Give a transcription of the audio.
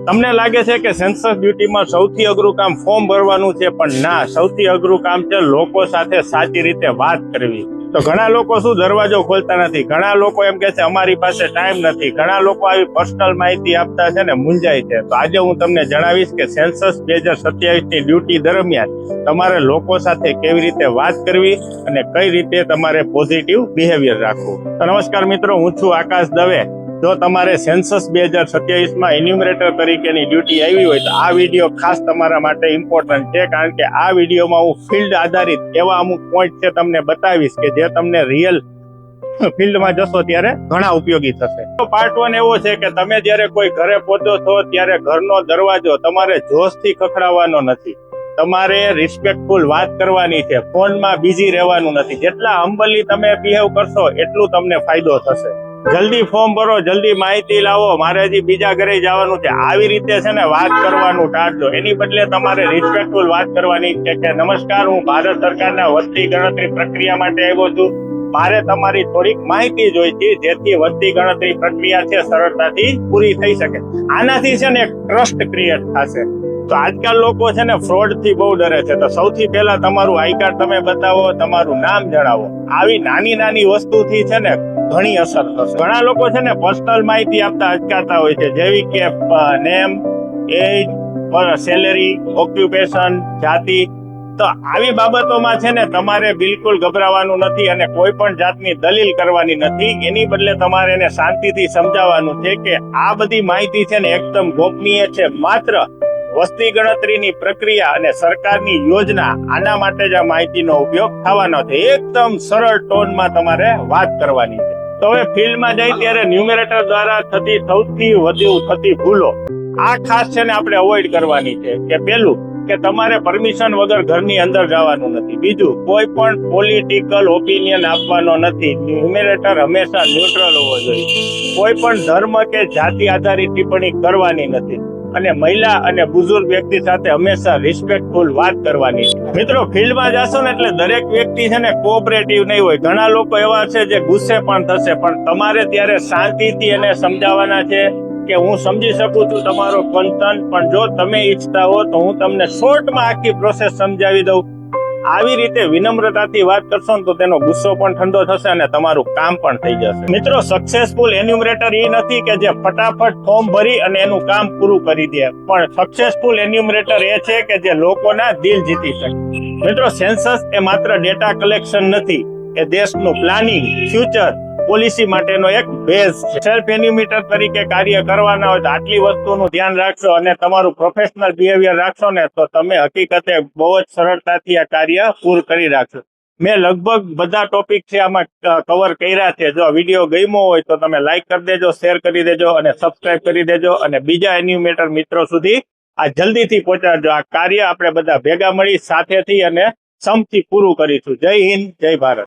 તમને લાગે છે કે સેન્સસ ડ્યુટીમાં સૌથી અઘરું કામ ફોર્મ ભરવાનું છે, પણ ના, સૌથી અઘરું કામ છે લોકો સાથે સાચી રીતે વાત કરવી. તો ઘણા લોકો શું દરવાજો ખોલતા નથી, ઘણા લોકો એમ કે છે અમારી પાસે ટાઈમ નથી, ઘણા લોકો આવી પર્સનલ માહિતી આપતા છે ને મૂંઝાય છે. તો આજે હું તમને જણાવીશ કે સેન્સસ 2027 ની ડ્યુટી દરમિયાન તમારે લોકો સાથે કેવી રીતે વાત કરવી અને કઈ રીતે તમારે પોઝિટિવ બિહેવિયર રાખવું. તો નમસ્કાર મિત્રો, હું છું આકાશ દવે. જો તમારે સેન્સસ 2027માં એન્યુમરેટર તરીકેની ડ્યુટી આવી હોય તો આ વિડીયો ખાસ તમારા માટે ઇમ્પોર્ટન્ટ છે, કારણ કે આ વિડીયોમાં હું ફિલ્ડ આધારિત એવા અમુક પોઈન્ટ છે તમને બતાવીશ કે જે તમને રિયલ ફિલ્ડમાં જશો ત્યારે ઘણા ઉપયોગી થશે. તો પાર્ટ 1 એવો છે કે તમે જ્યારે કોઈ ઘરે પહોંચો છો ત્યારે ઘરનો દરવાજો તમારે જોશથી ખખડાવવાનો નથી, તમારે રિસ્પેક્ટફુલ વાત કરવાની છે, ફોનમાં બિઝી રહેવાનું નથી. જેટલા હમ્બલી તમે બિહેવ કરશો એટલું તમને ફાયદો થશે. જલ્દી ફોર્મ ભરો, જલ્દી માહિતી લાવો, મારે હજી બીજા ઘરે જવાનું છે, આવી રીતે છે ને વાત કરવાનું ટાળજો. એની બદલે તમારે રિસ્પેક્ટફુલ વાત કરવાની છે કે નમસ્કાર, હું ભારત સરકારના વસ્તી ગણતરી પ્રક્રિયા માટે આવ્યો છું, મારે તમારી થોડીક માહિતી જોઈતી, જેથી વસ્તી ગણતરી પ્રક્રિયા છે સરળતાથી પૂરી થઈ શકે. આનાથી છે ને એક ટ્રસ્ટ ક્રિએટ થશે. તો આજકાલ લોકો છે ને ફ્રોડ થી બહુ ડરે છે. તો સૌથી પહેલા તમારું આઈ કાર્ડ તમે બતાવો, તમારું નામ જણાવો. આવી નાની નાની વસ્તુથી છે ને ઘણી અસર થશે. ઘણા લોકો છે ને પર્સનલ માહિતી આપતા અટકાતા હોય છે, જેવી કે નેમ, એજ, સેલેરી, ઓક્યુપેશન, જાતિ. તો આવી બાબતોમાં છે ને તમારે બિલકુલ ગભરાવાનું નથી અને કોઈ પણ જાતની દલીલ કરવાની નથી. એની બદલે તમારે એને શાંતિથી સમજાવવાનું છે કે આ બધી માહિતી છે ને એકદમ ગોપનીય છે, માત્ર વસ્તી ગણતરીની પ્રક્રિયા અને સરકારની યોજના, આના માટે જ આ માહિતીનો ઉપયોગ થવાનો છે. એકદમ સરળ ટોનમાં તમારે વાત કરવાની છે. તો હવે ફિલ્ડમાં જાય ત્યારે ન્યુમેરેટર દ્વારા થતી સૌથી વધુ થતી ભૂલો આ ખાસ છે ને આપણે અવોઇડ કરવાની છે. કે પહેલું, કે તમારે પરમિશન વગર ઘરની અંદર જવાનું નથી. બીજું, કોઈ પણ પોલિટિકલ ઓપિનિયન આપવાનો નથી. ન્યુમેરેટર હંમેશા ન્યુટ્રલ હોવો જોઈએ. કોઈ પણ ધર્મ કે જાતિ આધારિત ટિપ્પણી કરવાની નથી. અને મહિલા અને બુઝુર્ગ વ્યક્તિ સાથે હંમેશા રિસ્પેક્ટફુલ વાત કરવાની છે. મિત્રો, ફિલ્ડમાં જશો ને એટલે દરેક વ્યક્તિ છે ને કોઓપરેટિવ નહીં હોય. ઘણા લોકો એવા છે જે ગુસ્સે પણ થશે, પણ તમારે ત્યારે શાંતિથી એને સમજાવવાના છે કે હું સમજી શકું છું તમારો કન્સર્ન, પણ જો તમે ઈચ્છતા હો તો હું તમને શોર્ટમાં આખી પ્રોસેસ સમજાવી દઉં. આવી રીતે વિનમ્રતાથી વાત કરશો ને તો તેનો ગુસ્સો પણ ઠંડો થશે અને તમારું કામ પણ થઈ જશે. મિત્રો, સક્સેસફુલ એન્યુમરેટર એ નથી કે જે ફટાફટ ફોર્મ ભરી અને એનું કામ પૂરું કરી દે, પણ સક્સેસફુલ એન્યુમરેટર એ છે કે જે લોકોના દિલ જીતી શકે. મિત્રો, સેન્સસ એ માત્ર ડેટા કલેક્શન નથી, એ દેશનું પ્લાનિંગ, ફ્યુચર, પોલિસી માટેનો એક બેઝ છે. સેલ્ફ એન્યુમરેટર તરીકે કાર્ય કરવાના હોય તો આટલી વસ્તુનું ધ્યાન રાખશો અને તમારું પ્રોફેશનલ બિહેવિયર રાખશો ને તો તમે હકીકતે બહુ જ સરળતાથી આ કાર્ય પૂરું કરી રાખશો. મેં લગભગ બધા ટોપિક છે આમાં કવર કર્યા છે. જો આ વિડીયો ગમ્યો હોય તો તમે લાઈક કરી દેજો, શેર કરી દેજો અને સબસ્ક્રાઇબ કરી દેજો, અને બીજા એન્યુમરેટર મિત્રો સુધી આ જલ્દીથી પહોંચાડજો. આ કાર્ય આપણે બધા ભેગા મળી સાથેથી અને સમથી પૂરું કરીશું. જય હિન્દ, જય ભારત.